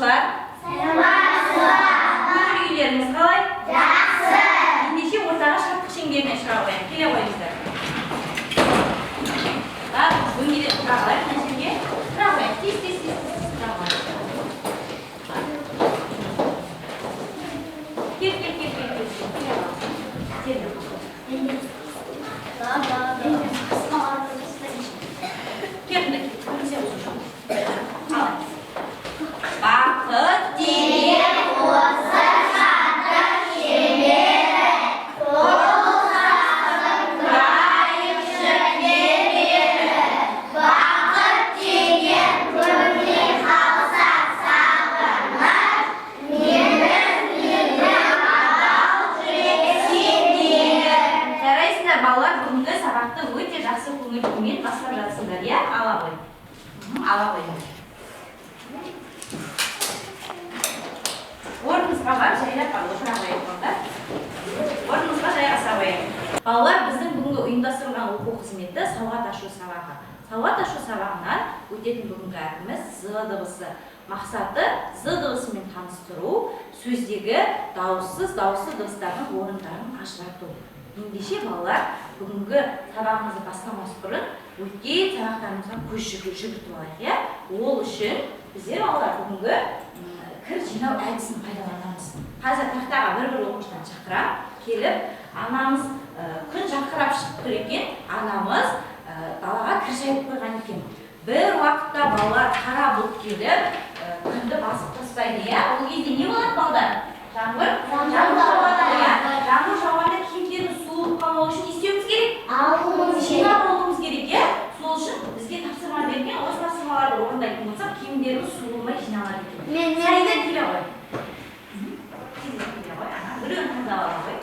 саламатсыздар? Үйлеріңіз қалай? Жақсы. Ендеше ортаға шаттық шеңберіне шыға қояйық. Келе қойыңыздар. Дөңгелек тұра қалайық мына жерге. Тұра қояйық. Тез тұра қояйық. Кел. Бақыт деген осы шаттық шеңбері, толғасын қайықшы берері. Бақыт деген көңілге қалса сағыныш, менің адал жүрек сендегі. Жарайсыңдар балалар, бүгінгі сабақты өте жақсы көңіл-күймен бастап жатсыңдар, иә? Ала қой. Орнымызға бар, жайлап бар, отыра қояйық онда. Орнымызға жайғаса қояйық. Балалар, біздің бүгінгі ұйымдастырылған оқу қызметі сауат ашу сабағы. Сауат ашу сабағынан өтетін бүгінгі әріпіміз З дыбысы. Мақсаты З дыбысымен таныстыру, сөздегі дауыссыз, дауысты дыбыстардың орындарын ажырату. Ендеше балалар, бүгінгі сабағымызды бастамас бұрын өткен сабақтарымызға көз жүгіртіп алайық, иә? Ол үшін біздер балалар бүгінгі кір жинау әдісін пайдаланамыз. Қазір тақтаға бір оқушыдан шақырам, келіп, анамыз күн жаққырап шығып тұр екен, анамыз далаға кір жайып қойған екен. Бір уақытта балалар қара бұлт келіп, күнді басып тастайды, иә? Ол кезде не болады балдар? Жаңбыр жауады, иә? Жаңбыр жауғанда киімдеріміз суылып қалмау үшін не істеуіміз керек? Жинап алуымыз керек, иә? Сол үшін бізге тапсырма берген, осы тапсырмаларды орындайтын болсақ, киімдеріміз суылмай жиналады екен. Сайда келе ғой. Біреуін таңдап ала ғой.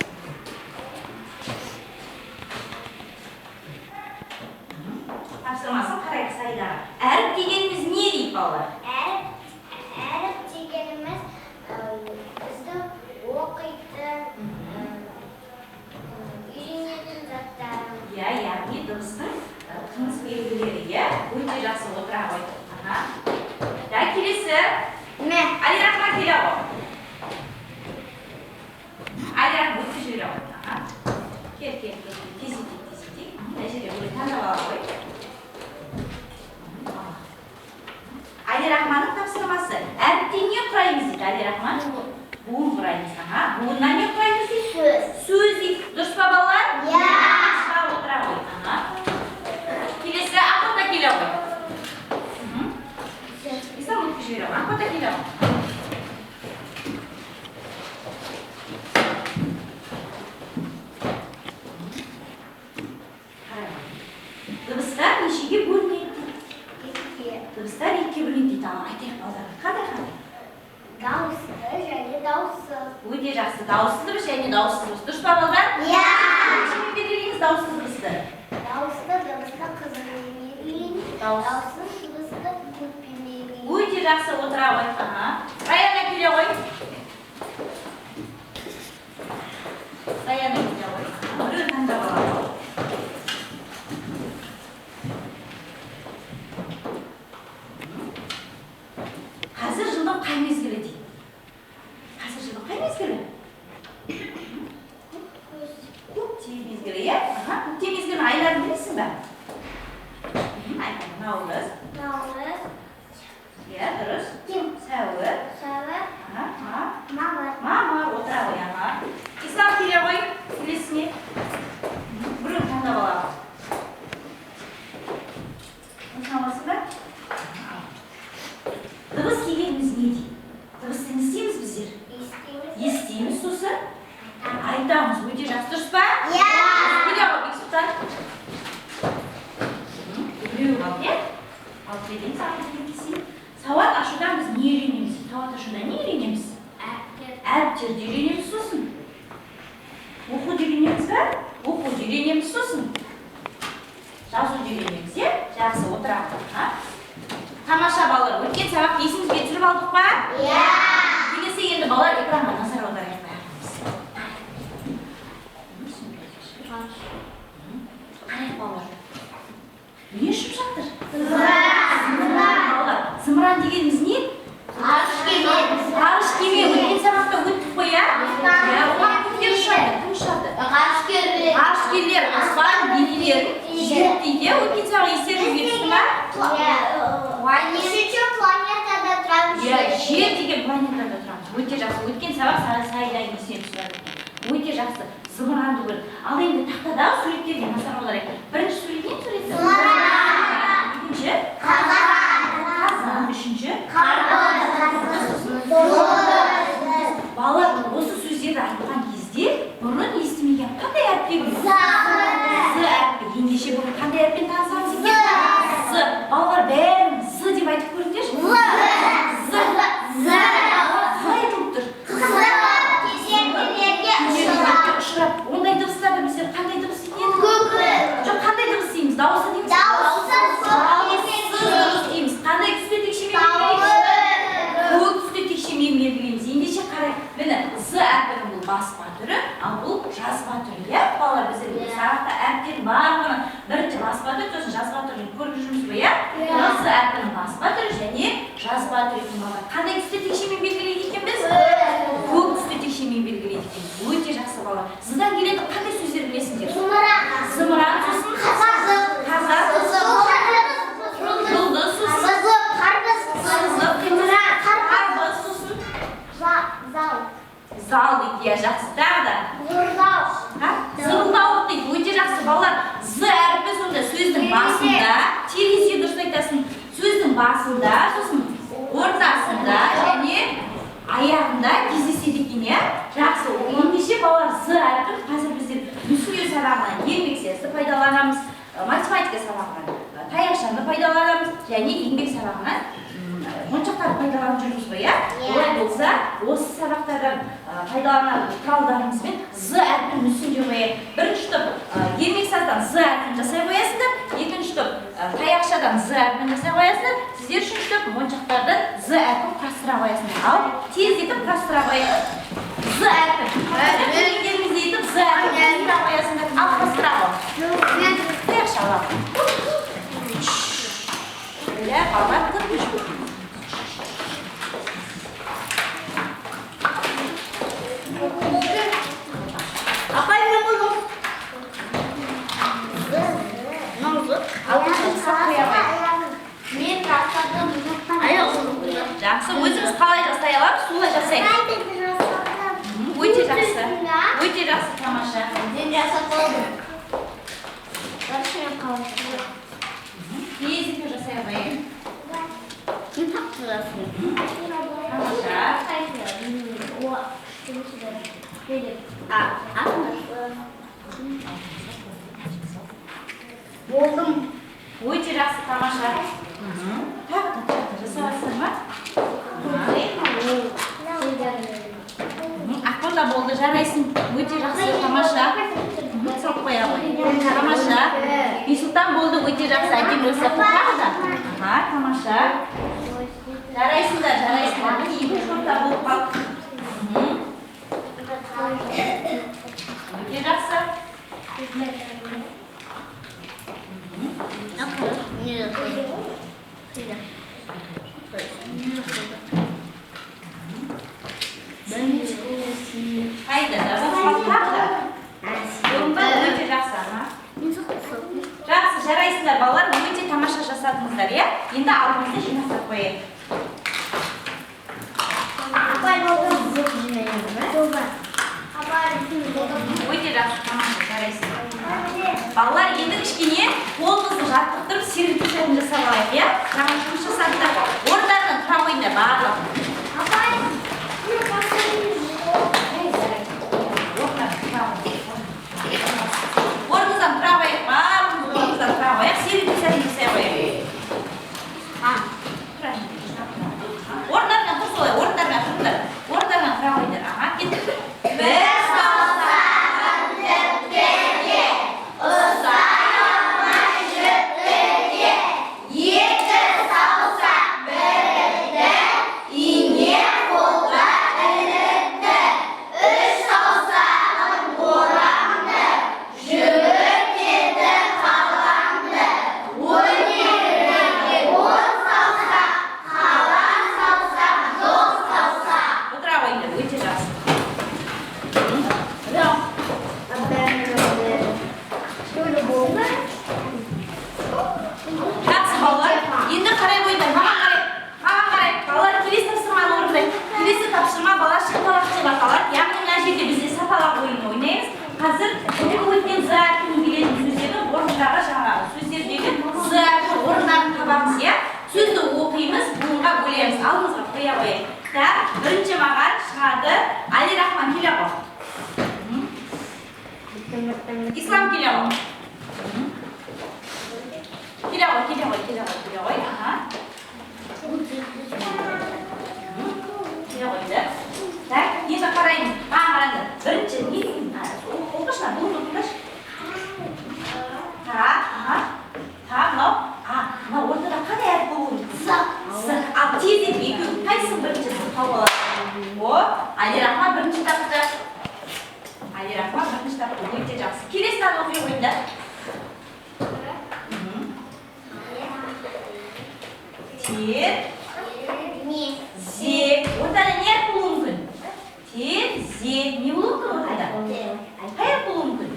Тапсырмасын қарайық Сайдаға. Әріп дегеніміз не дейді балалар? Әріп дегеніміз бізді оқитын, үйренетін заттарымыз. Иә, яғни дыбыстың тыныс белгілері, иә? Өте жақсы отыра ғой. Келесі. Алирахма келе ғой. Алирахма өтіп жүре ғой. Кел. Тездетейік. Мына жерде өлі таңдап ала ғой. Алирахманың тапсырмасы. Әріптен не құраймыз дейді Алирахма? Буын құраймыз. Буыннан не құраймыз дейді? Сөз дейді. Дұрыс па балалар? Иә. Отыра ғой. Келесі ақылда келе ғой. Ақылда келе ғой. Дыбыстар нешеге бөлінеді дейді? Дыбыстар екіге бөлінеді дейді. Айтайық балаларға. Қандай? Дауысты және дауыссыз. Өте жақсы. Дауысты дыбыс және дауыссыз дыбыс. Дұрыс па балалар? Иә. Нешеге белгілейміз дауысты дыбысты? Дауысты дыбысты қызылмен белгілейміз. Дауыссыз дыбысты көкпен белгілейміз. Өте жақсы отыра ғой. Раяна келе ғой. Біреуін таңдап ала ғой. Қазір жылдың қай мезгілі дейді? Қазір жылдың қай мезгілі? Көктем мезгілі, иә? Көктем мезгілінің айларын білесің ба? Наурыз. Иә, дұрыс. Сәуір. Мамыр. Отыра ғой. Ислам келе ғой. Келесіне. Біреуін таңдап ала ғой. Осыны аласың ба? Дыбыс дегеніміз не дейді? Дыбысты не істейміз біздер? Естейміз, сосын айтамыз. Өте жақсы. Дұрыс па? Иә. Келе ғой, Бексұлтан. Біреу қал, иә? Ал келден саған келесің. Сауат ашудан біз не үйренеміз? Сауат ашуда не үйренеміз? Әріптерді үйренеміз, сосын. Оқуды үйренеміз ба? Оқуды үйренеміз, сосын. Жазуды үйренеміз, иә? Жақсы, отыра. Тамаша балалар, өткен сабақты есімізге түсіріп алдық па? Иә. Келесі енді балалар экранға назар аударайық бәріміз. Қарайық балалар. Не ұшып жатыр? Зымыран. Зымыран дегеніміз не? Мажкенова әскерлер аспан денелерін зерттейді. Өткен сабақ естеріңізге түсті ма? Нешінші планетада тұрамыз? Жер деген планетада тұрамыз. Өте жақсы. Өткен сабақ сайдан есіне түсті. Өте жақсы. Зымыранды көрді. Ал енді тақтадағы суреттерге назар аударайық. Бірінші сурет не суреті? Екінші? Қазан. Үшінші? Балалар осы сөздерді айтқан кезде бұрын естімеген қандай әріппен білесіз? З әріпі. Ендеше бүгін қандай әріппен танысамыз екен? З. Балалар бәрін з деп айтып көріңдерші. З айтылып тұр. Ұшырап. Ондай дыбыстарды біздер қандай дыбыс екен? Жоқ, қандай дыбыс дейміз? Дауысы дейміз? Дейміз. Қандай түсте текшемен белгілейміз? Көк түсте текшемен белгілейміз. Ендеше қарай, міне з әріпінің бұл баспа түрі, ал бұл жазба түрі. Иә, балалар біздер сабақта әріптер барлығын бірінші баспа түрі, сосын жазба түрін көріп жүрміз бе, иә? З әріпінің баспа түрі және жазба түрі екен балалар. Қандай түсте текшемен белгілейді екен біз? Көк түсте текшемен белгілейді екен. Өте жақсы балалар. Здан келетін қандай сөздер білесіңдер? Зымыран сосын қазақ сосын жұлдыз сосын зал дейді, иә, жақсы. Тағы да зырылдау дейді. Өте жақсы балалар. З әріпі сонда сөздің басында, терезе дұрыс айтасың, сөздің басында, сосын ортасында және аяғында кездеседі екен, иә? Жақсы. Ендеше балалар з әріпін қазір біздер мүсіндеу сабағынан еңбек сызықты пайдаланамыз, математика сабағынан таяқшаны пайдаланамыз және еңбек сабағынан моншақтарды пайдаланып жүрміз бе, иә? Олай болса, осы сабақтардан пайдаланатын құралдарымызбен з әріпін мүсіндеу қояйық. Бірінші топ еңбек саздан з әріпін жасай қоясыңдар, екінші топ таяқшадан з әріпін жасай қоясыңдар, сіздер үшінші топ моншақтардан з әріпін құрастыра қоясыңдар. Ал тездетіп құрастыра қояйық. З әріпін. Еңбектеріңізді етіп з әріпін құрастыра қоясыңдар. Ал құрастыра қой. Таяқша алам. Иә, балалар көрмеш көрмеш. Апай, не болдың? Мен тақтадым. Жақсы, өзіңіз қалай жасай аламыз, солай жасайық. Өте жақсы. Өте жақсы, тамаша. Мен жасап болдым. Тездетіп жасай қояйық. Болдым. Өте жақсы, тамаша. Тағы жасаватсың ба? Ақпанда болды, жарайсың. Өте жақсы, тамаша. Салып қоя ғой. Тамаша. Бейсұлтан болды, өте жақсы. Әкем жасап тағы да. Тамаша. Жарайсыңдар, жарайсыңдар. Екі шорта болып қалды. Өте жақсы. Қайда да бұл қалды. Өте жақсы. Жақсы, жарайсыңдар балалар, өте тамаша жасадыңыздар, иә? Енді алдымызды жинақтап қояйық. Өте жақсы, тамаша, жарайсыңдар. Балалар, енді кішкене қолымызды жаттықтырып сергіту сәтін жасап алайық, иә? Жаңа жұмыс жасадыңдар. Орындарынан тұра қойыңдар барлық. Орныңыздан тұра қояйық, барлығымыз орнымыздан тұра қояйық, сергіту сәтін жасай қояйық. Орындарынан тұр солай, орындарынан тұрыңдар. Орындарынан тұра қойыңдар. Кеттік. Бір салсаң тіптіге, ұстай алмай жіптіге, екі салсаң бірді, келе қояйық. Так, бірінші маған шығады. Али Рахман келе қой. Ислам келе қой. Келе қой. Аха. Келе қойды. Так, енді қараймыз. Маған қараңдар. Бірінші не деген? Оқышына, бұл оқыңдаршы. Мынау ортада қандай әріп болуы? С. Ал тезек екеуі қайсың бірінші сіз тауып алады? Али Рахман бірінші тапты. Өте жақсы. Келесінен оқи қойыңдар. Тер. Зе. Ортада не әріп болуы мүмкін? Тер, зе. Не болуы мүмкін ортада? Қай әріп болуы мүмкін?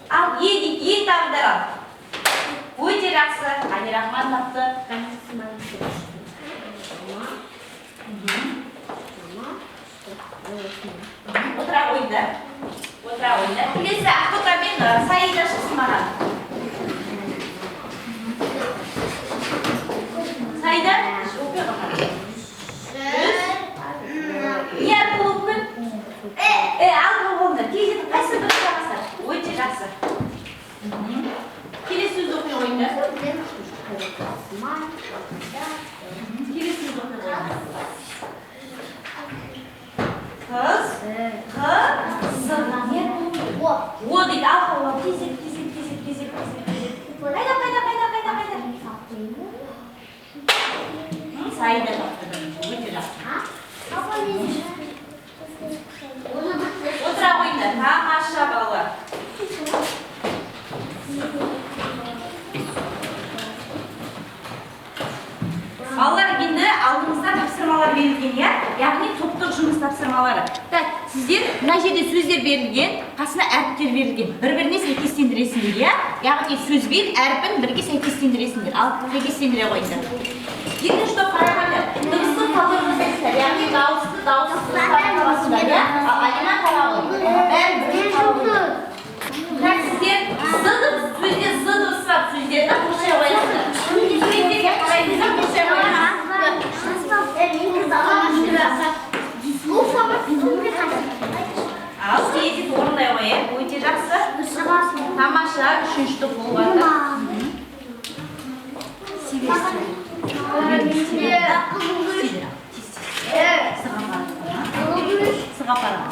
Ал е дейді, е табындар ал. Өте жақсы. Али Рахман тапты. Отыра қойыңдар. Келесі Ақбота мен Саида шықсын маған. Саида, оқи қойған. Не әріп болуы мүмкін? Алды болыңдар. Тезетін қайсы бір жағасар? Өте жақсы. Келесі сөз оқи қойыңдар. Қыз. О дейді, ал тезек. Қайда. Саида тапты. Өте жақсы. Отыра қойыңдар. Тамаша балалар. Балалар, енді алдыңызда тапсырмалар берілген, яғни топтық жұмыс тапсырмалары. Сіздер мына жерде сөздер берілген, қасына әріптер берілген. Бір-біріне сәйкестендіресіңдер, яғни сөз бен әріпін бірге сәйкестендіресіңдер. Ал сәйкестендіре қойыңдар. Екінші топ қарағандар. Дыбысты қалдырыңыздар, яғни дауысты қалдырыңыздар. Ал Алина қарағын. Бәрін бірге қарағын. Сіздер сөзде дыбысы бар сөздерді қосай қойыңыздар. Суреттерге қарайсыздар, қосай қойыңыздар. Ал тезек орындай қойып, өте жақсы. Тамаша, үшінші топ болғанда. Сыға парам.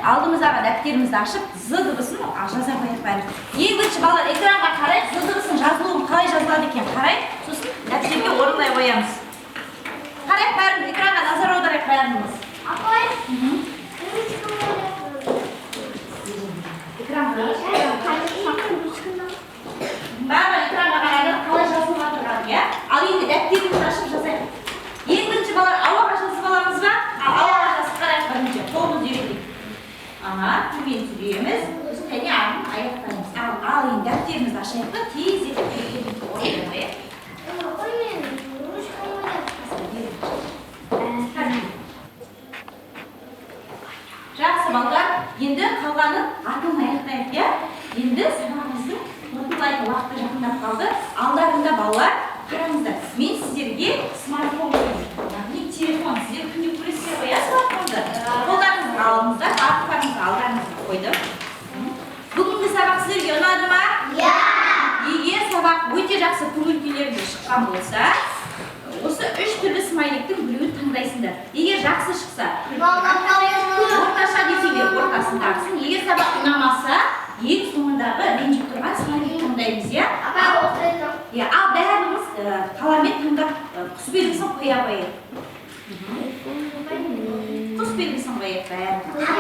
Алдымыздағы дәптерімізді ашып, з дыбысын жаза қойып бәріміз. Ең бірінші балалар экранға қарайып, з дыбысын жазылуын қалай жазылады екен қарайып, сосын дәптерге орындай қоямыз. Қарайып бәріміз, экранға назар аударайық бәріміз. Апай. Экранға қарайды, қалай жазылып жатырған, иә? Ал енді дәптерімізді ашып жазайық. Ең бірінші балалар ауаға жазып аламыз ба? Ауаға жазып қарайық бірінші. Қолымыз үйретейік. Төмен түсіреміз, және аяқтаймыз. Ал енді дәптерімізді ашайық та тез етіп орындайық. Жақсы балалар, енді қалғанын артын аяқтайық, иә? Енді сабағымыздың қорытындылайтын уақыты жақындап қалды. Алдарында балалар, қараңыздар, мен сіздерге смартфон қойдым. Яғни телефон, сіздер күнде көресіздер ғой, смартфонды. Қолдарыңызды алдыңыздар, артықтарыңызды алдарыңызға қойдым. Бүгінгі сабақ сіздерге ұнады ма? Иә! Егер сабақ өте жақсы көңіл-күйлеріңіз шыққан болса, осы 3 түрлі смайликтің біреуін таңдайсыңдар. Егер жақсы шықса, орташа десеңдер ортасын тағысын. Егер сабақ ұнамаса, ең соңындағы ренжіп тұрған смайлик таңдаймыз, иә? бәрі